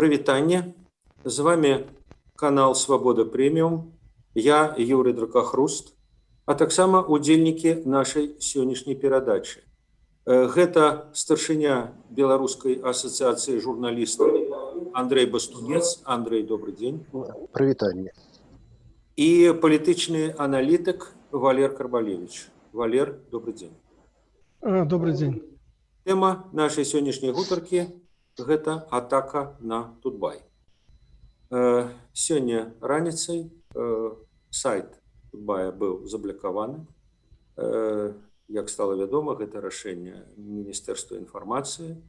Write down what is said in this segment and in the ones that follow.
Прывітанне. З вами канал Свабода Прэміум. Я Юрый Дракахруст, а таксама удзельнікі нашай сённяшняй перадачы. Гэта старшыня Беларускай асацыяцыі журналістаў Андрей Бастунец. Андрей, добрый дзень. Прывітанне. І палітычны аналітык Валер Карбалевич. Валер, добрый дзень. Добрый дзень. Тэма нашай сённяшняй гутаркі – гэта атака на Тутбай. Сёння раніцай сайт Тутбая быў заблакаваны. Як стала вядома, гэта рашэнне Міністэрства інфармацыі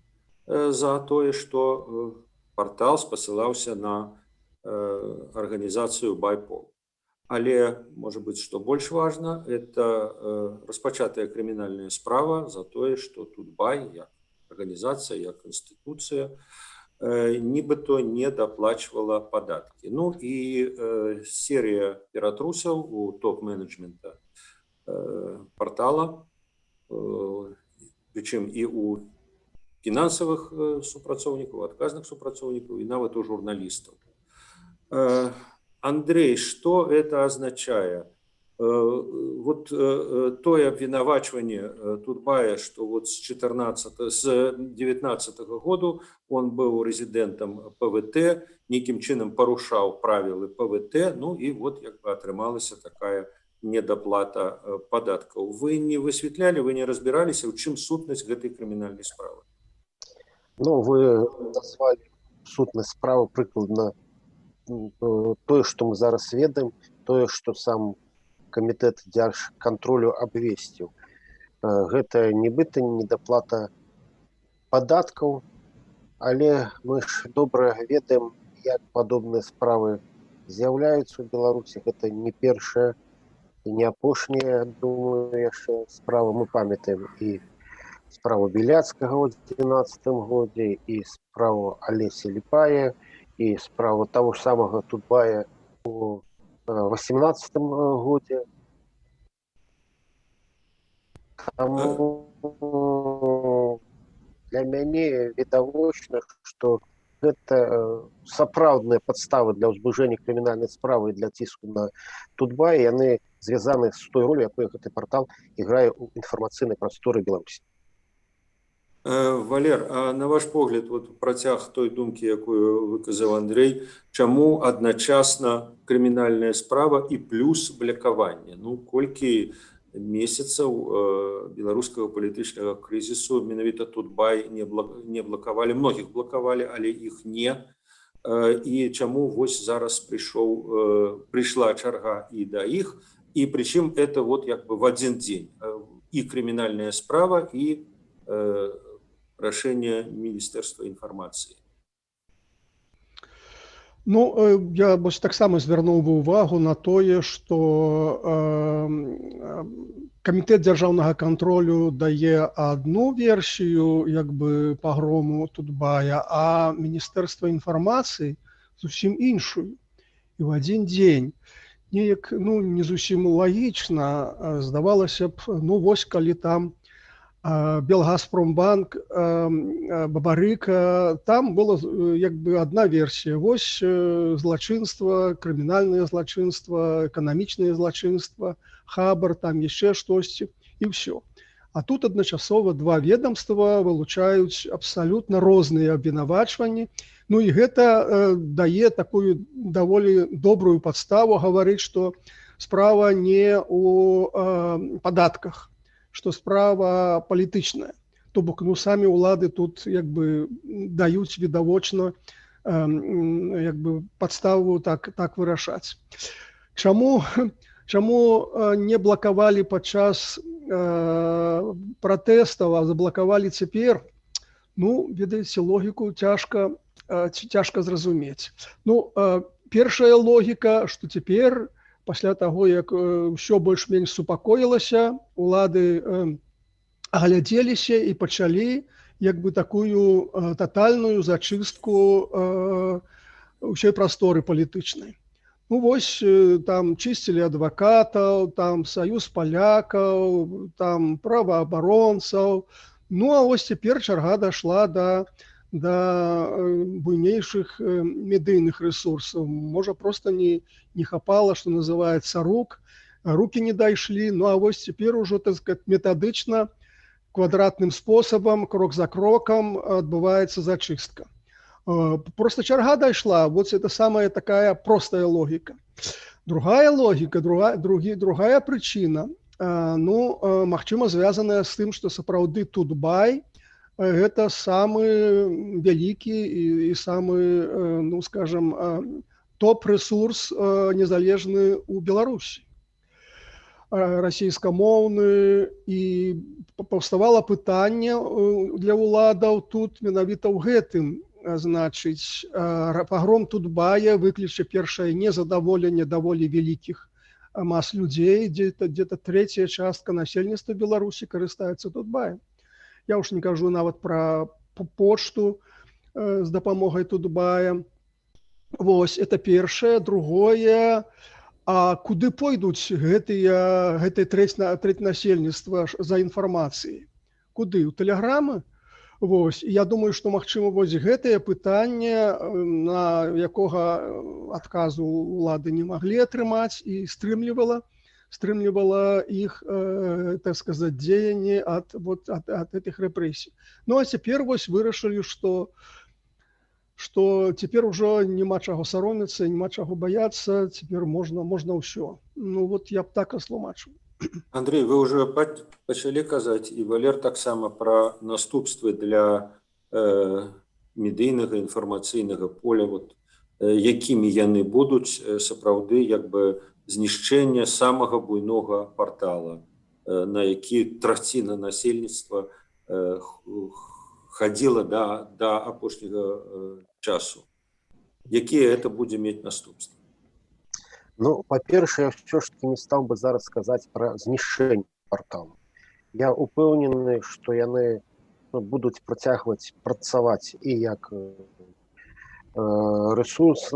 за тое, што партал спасылаўся на арганізацыю Байпол. Але, можа быць, што больш важна, это распачатая крымінальная справа за тое, што Тутбай, як арганізацыя, як інстытуцыя, нібыто не даплачвала падаткі. Ну і серія ператрусаў у топ-менеджмента партала, прычым і у фінансавых супрацоўнікаў, адказных супрацоўнікаў, і нават у журналістаў. Андрей, что это означает? Вот тое обвинувачивание Тутбая, что вот с 19 году он был резидентом ПВТ, неким чином порушал правила ПВТ, ну и вот как бы отрымалась такая недоплата податков. Вы не высветляли, вы не разбирались, в чем сутность этой криминальной справы? Ну, вы назвали сутность справы прыкладна тое, што мы зараз ведаем, тое, што сам камітэт дзяржкантролю абвесціў. Гэта нібыта недаплата падаткаў, але мы ж добра ведаем, як падобныя справы з'яўляюцца ў Беларусі. Гэта не першая і не апошняя, думаю, яшчэ справа. Мы памятаем і справу Біляцкага ў 2011 годзе, і справу Алесі Ліпая, і справу таго ж самага Тутбая у 2018 годзе. Таму для мяне відавочна, што гэта сапраўдныя падставы для ўзбуджэння крымінальнай справы і для ціску на Тутбай, яны звязаны з той ролю, якую гэты партал іграе ў інфармацыйнай прасторы Беларусі. Валер, а на ваш погляд, вот працяг той думкі, якую выказаў Андрей, чаму адначасна крымінальная справа і плюс блакаванне? Ну, колькі месяцаў беларускага палітычнага крызісу менавіта Тутбай не блакавалі, многіх блакавалі, але іх не. І чаму вось зараз прыйшла чарга і да іх, і прычым это вот як бы в один дзень. І крымінальная справа, і рашэнне Міністэрства інфармацыі. Ну, я таксама звярнуў бы увагу на тое, што камітэт дзяржаўнага кантролю дае адну версію як бы пагрому Тутбая, а Міністэрства інфармацыі зусім іншую. І ў адзін дзень неяк не зусім лагічна здавалася б, вось калі там Белгазпромбанк, Бабарыка, там была як бы одна версія. Вось злачынства, крымінальнае злачынства, эканамічнае злачынства, хабар, там яшчэ штосьці, і ўсё. А тут адначасова два ведомства вылучаюць абсалютна розныя абвінавачванні. Ну і гэта дае такую даволі добрую падставу гаварыць, што справа не ў падатках, што справа палітычная. То бок, самі ўлады тут як бы даюць відавочна як бы падставу так вырашаць. Чаму не блакавалі падчас пратэстаў, а заблакавалі цяпер? Ну, ведаеце, логіку цяжка зразумець. Ну, першая логіка, што цяпер пасля таго, як ўсё больш-менш супакоілася, улады аглядзеліся і пачалі як бы такую татальную зачыстку ўсёй прасторы палітычнай. Ну вось там чысцілі адвакатаў, там саюз палякаў, там праваабаронцаў. Ну а вось цяпер чарга дайшла да да буйнейших медыйных ресурсаў. Можа, просто не хапала, што называецца, рукі не дайшлі. Ну а вось цяпер ужо, так сказать, метадычна, квадратным спосабам, крок за крокам адбываецца зачыстка. Просто чарга дайшла. Вот это самая такая простая логіка. Другая логіка, другая прычына, магчыма, звязаная з тым, што сапраўды Тутбай гэта самы вялікі і самы, ну, скажем, топ-рэсурс незалежны ў Беларусі. Расійскамоўны, і паўставала пытанне для ўладаў тут менавіта ў гэтым. Значыць, пагром Тутбая выкліча першае незадаволенне даволі вялікіх мас людзей, где-то трэцяя частка насельніцтва Беларусі карыстаецца Тутбаем. Я уж не кажу нават пра почту з дапамогай Тутбая. Вось, это першае. Другое, а куды пойдуць гэтае трэць насельніцтва за інфармацыяй? Куды? У тэлеграмы? Вось, я думаю, што, магчыма, вось гэтае пытанне, на якога адказу ўлады не маглі атрымаць, і стрымлівала іх, так сказать, дзеянні ад гэтых рэпрэсій. Ну, а цяпер вось вырашылі, што цяпер ужо няма чаго саромецца, няма чаго баяцца, цяпер можна ўсё. Ну, вот я б так растлумачыў. Андрей, вы уже пачалі казаць, і Валер таксама, пра наступствы для медыйнага інфармацыйнага поля, якімі яны будуць, сапраўды, як бы знішчэнне самага буйнога партала, на які траціна насельніцтва хадзіла да апошняга часу. Якія гэта будзе мець наступствы? Ну, па-першае, я ўсё ж таки не стаў бы зараз сказаць пра знішчэнне парталу. Я упэўнены, што яны будуць працягваць працаваць і як рэсурс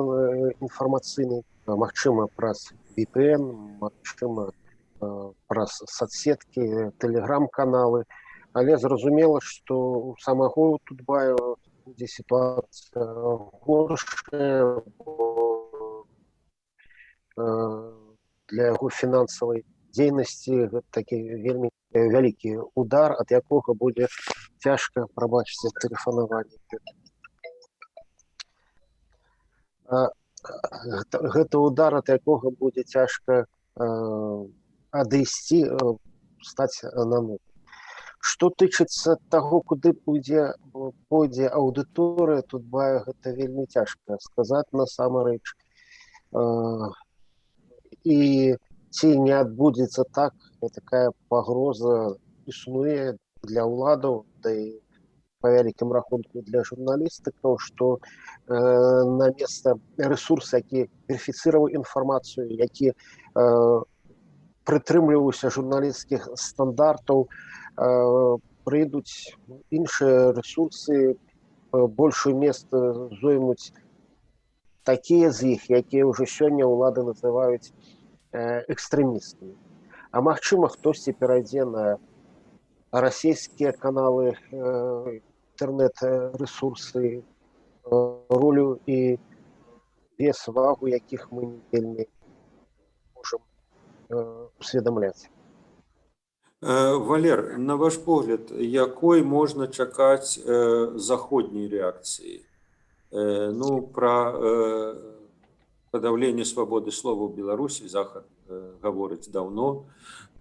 інфармацыйны, магчыма, праз VPN, магчыма, праз соцсеткі, тэлеграм-каналы. Але зразумела, што у самого Тутбая будзе сітуацыя горшая, для яго фінансавай дзейнасці такі вельмі вялікі удар, ад якога будзе цяжка, прабачце, тэлефанаванне. Гэта удар, ад якога будзе цяжка адысці, стаць на ногі. Што тычыцца таго, куды пойдзе аўдыторыя Тутбая, гэта вельмі цяжка сказаць насамрэч. І ці не адбудзецца так, такая пагроза існуе для ўладаў, да і па вялікім рахунку для журналістыкаў, што на месца рэсурса, які верыфіцыраваў інфармацыю, які прытрымліваўся журналісцкіх стандартаў, прыйдуць іншыя рэсурсы, большую месца зоймуць такія з іх, якія ўжо сёння ўлады называюць экстрэмістамі. А магчыма, хтосьці перайдзе на расійскія каналы, інтэрнэт-рэсурсы, ролю і вес, вагу, якіх мы не вельмі можам усведамляць. Валер, на ваш погляд, якой можна чакаць заходняй рэакцыі? Ну, пра падаўленне свабоды слова ў Беларусі Захад гаворыць даўно,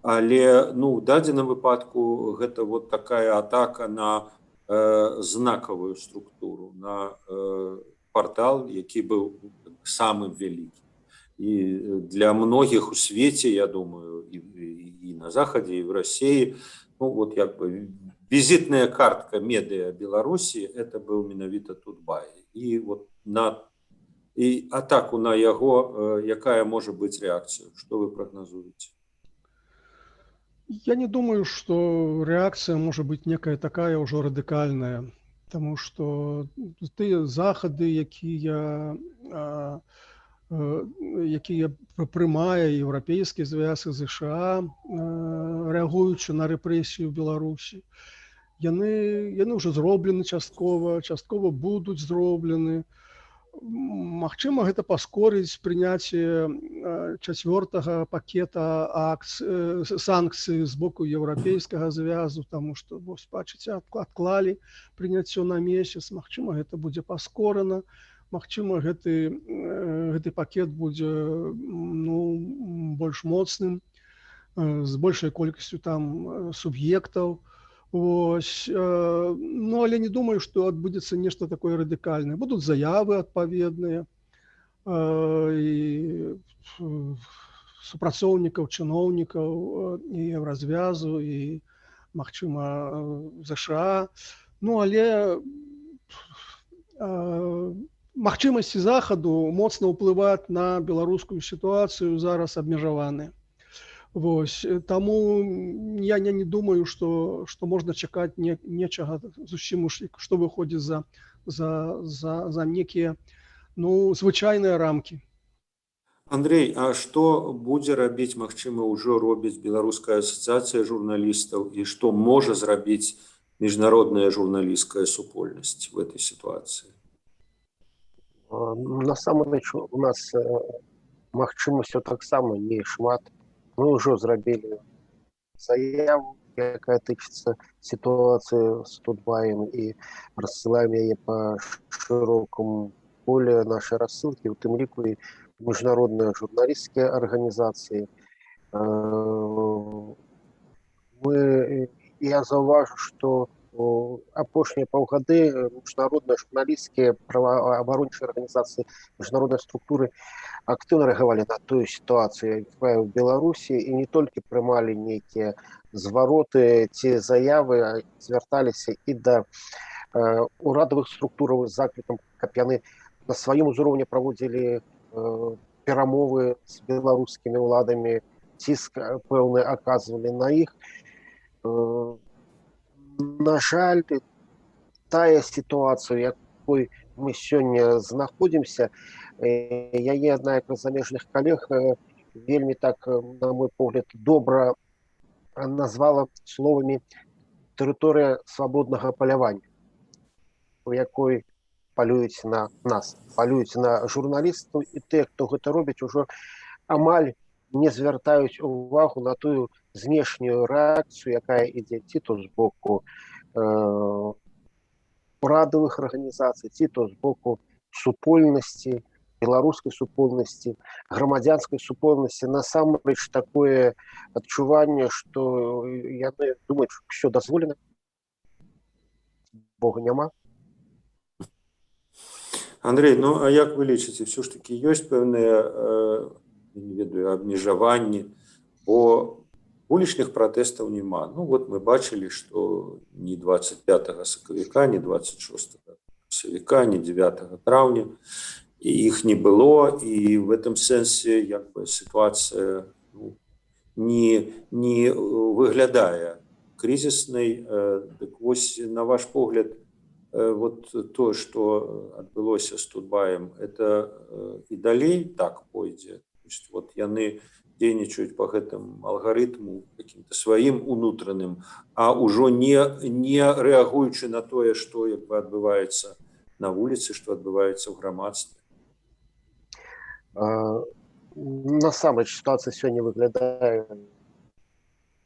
але у дадзеным выпадку гэта такая атака на знакавую структуру, на партал, які быў самым вялікім. І для многіх у свеце, я думаю, і на Захадзе, і в Расіі, як бы візітная картка медыа Беларусі, это быў менавіта Тутбай. І атаку на яго, якая можа быць рэакцыя? Што вы прагназуеце? Я не думаю, што рэакцыя можа быць некая такая ўжо радыкальная, таму што тыя захады, якія прымае еўрапейскі звяз і ЗША, рэагуючы на рэпрэсію ў Беларусі, яны ўжо зроблены часткова будуць зроблены. Магчыма, гэта паскорыць прыняцце 4-го пакета санкцый з боку еўрапейскага звязу, таму што, вось бачыце, адклалі прыняццё на месяц. Магчыма, гэта будзе паскорана. Магчыма, гэты пакет будзе больш моцным, з большай колькасцю там суб'ектаў. Вось. Але не думаю, што адбудзецца нешта такое радыкальнае. Будуць заявы адпаведныя і супрацоўнікаў, чыноўнікаў і Еўразвязу, і, магчыма, ЗША. Але магчымасці захаду моцна ўплываць на беларускую сітуацыю зараз абмежаваныя. Вось, таму я не думаю, што можна чакаць нечага зусім, што выходзіць за некія звычайныя рамкі. Андрей, а што будзе рабіць, магчыма, ўжо робіць Беларуская асацыяцыя журналістаў і што можа зрабіць міжнародная журналісцкая супольнасць в этой сітуацыі? Насамрэч, у нас магчымасцяў таксама не шмат. Мы ўжо зрабілі заяву, якая тычыцца сітуацыі з Тутбаем, і рассылаем яе па шырокому поле нашай рассылкі, у тым ліку і міжнародныя журналісцкія арганізацыі. Я заўважу, што апошнія паўгады міжнародныя журналісцкія праваабарончыя арганізацыі, міжнародныя структуры актыўна рэагавалі на тую сітуацыю, якая ў Беларусі, і не толькі прымалі нейкія звароты ці заявы, а звярталіся і да урадавых структураў з заклікам, каб яны на сваім узроўні праводзілі перамовы з беларускімі ўладамі, ціск пэўны аказвалі на іх. На жаль, тая сітуацыя, якой мы сёння знаходзімся, яе адна з замежных калег вельмі так, на мой погляд, добра назвала словамі «тэрыторыя свабоднага палявання», у якой палююць на нас, палююць на журналістаў, і тыя, хто гэта робіць, ужо амаль не звяртаюць увагу на тую знешнюю рэакцыю, якая ідзе ці то з боку урадавых арганізацый, ці то з боку супольнасці, беларускай супольнасці, грамадзянскай супольнасці. Насамрэч такое адчуванне, што яны думаюць, што ўсё дазволена, Бога няма. Андрей, а як вы лічыце, все ж таки ёсць пэўныя, не ведаю, абмежаванні, бо вулічных пратэстаў няма. Вот мы бачылі, што ні 25 сакавіка, ні 26 сакавіка, ні 9 траўня іх не было, і в этом сэнсе як бы сітуацыя не выглядае крызіснай. Дык вось, на ваш погляд, вот тое, што адбылося з Тутбаем, это і далей так пойдзе? То есть вот яны дзейнічаюць по гэтым алгарытму каким-то сваім унутраным, а ўжо не рэагуючы на тое, што як бы адбываецца на вуліцы, што адбываецца ў грамадстве? Насамрэч сітуацыя сёння выглядае,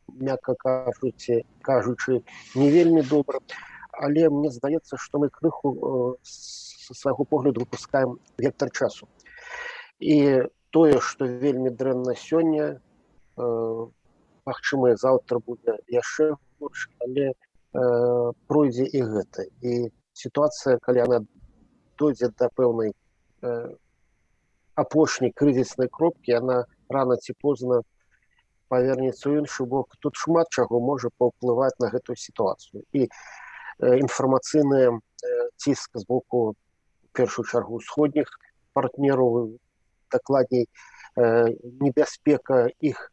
мякка кажучы, не вельмі добра, але мне здаецца, што мы крыху са свайго погляду выпускаем вектар часу. І тое, што вельмі дрэнна сёння, магчыма, заўтра будзе яшчэ горш, але пройдзе і гэта. І сітуацыя, калі яна дойдзе да пэўнай апошняй крызіснай кропкі, яна рана ці позна павернецца ў іншы бок. Тут шмат чаго можа паўплываць на гэтую сітуацыю. І інфармацыйны ціск з боку, у першую чаргу, усходніх партнераў, дакладней, небяспека іх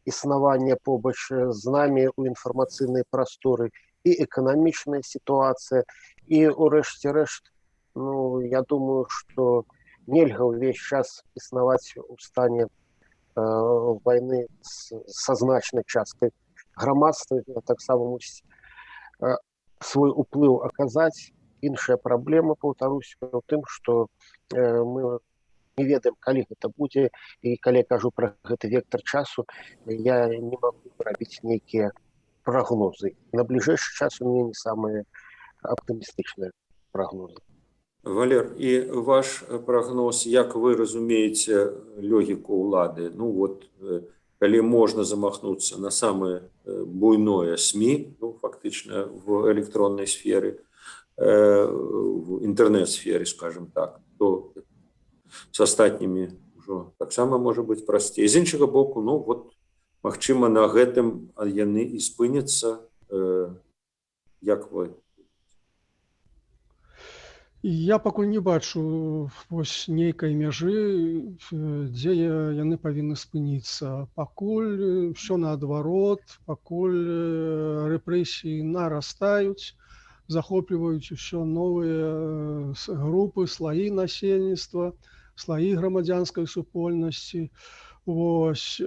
існавання побач з намі ў інфармацыйнай прасторы, і эканамічная сітуацыя, і ўрэшце рэшт, я думаю, што нельга ўвесь час існаваць у стане вайны са значнай часткай грамадства, таксама мусіць свой уплыў аказаць. Іншая праблема, паўтаруся, у тым, што мы не ведаем, калі гэта будзе, і калі я кажу пра гэты вектар часу, я не магу рабіць нейкія прагнозы. На бліжэйшы час у мяне не самыя аптымістычныя прагнозы. Валер, і ваш прагноз, як вы разумееце логіку ўлады? Ну вот, калі можна замахнуцца на самае буйное СМІ, ну, фактычна в электроннай сферы, в інтэрнэт-сферы, скажем так, то с астатнімі ўжо таксама можа быць прасцей. З іншага боку, ну вот, магчыма, на гэтым яны і спыняцца. Як вы? Я пакуль не бачу вось нейкай мяжы, дзе яны павінны спыніцца. Пакуль ўсё наадварот, пакуль рэпрэсіі нарастаюць, захопліваюць усё новыя групы, слаі насельніцтва, слаі грамадзянскай супольнасці. Вось.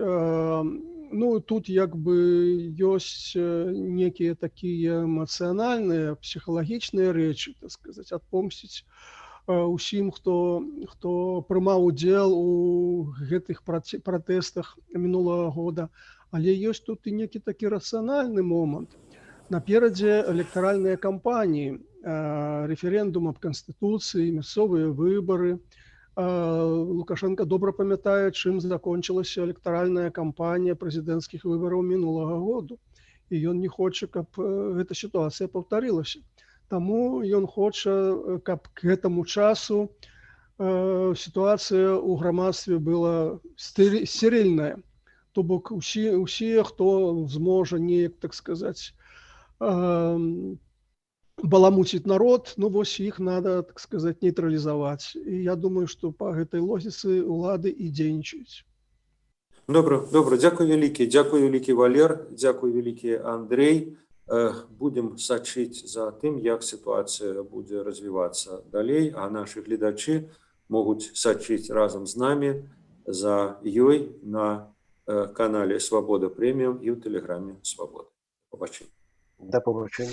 Ну, тут як бы ёсць некія такія эмацыянальныя, псіхалагічныя рэчы, так сказаць, адпомсціць усім, хто прымаў удзел у гэтых пратэстах мінулага года. Але ёсць тут і некі такі рацыянальны момант. Наперадзе электаральныя кампаніі, рэферэндум аб Канстытуцыі, мясцовыя выбары. Лукашенко добра памятае, чым закончылася электаральная кампанія прэзідэнцкіх выбараў мінулага году. І ён не хоча, каб гэта сітуацыя паўтарылася. Таму ён хоча, каб к гэтаму часу сітуацыя ў грамадстве была стерильная. То бок усе, хто зможа неяк, так сказаць, баламуціць народ, ну вось іх надо, так сказаць, нейтралізаваць. І я думаю, што па гэтай логіцы ўлады і дзейнічаюць. Добра, дзякуй вялікі Валер, дзякуй вялікі Андрэй. Будем сачыць за тым, як сітуацыя будзе развівацца далей, а нашы гледачы могуць сачыць разам з намі за ёй на канале Свабода Прэміум і ў тэлеграме Свабода. Побачення. Да побачення.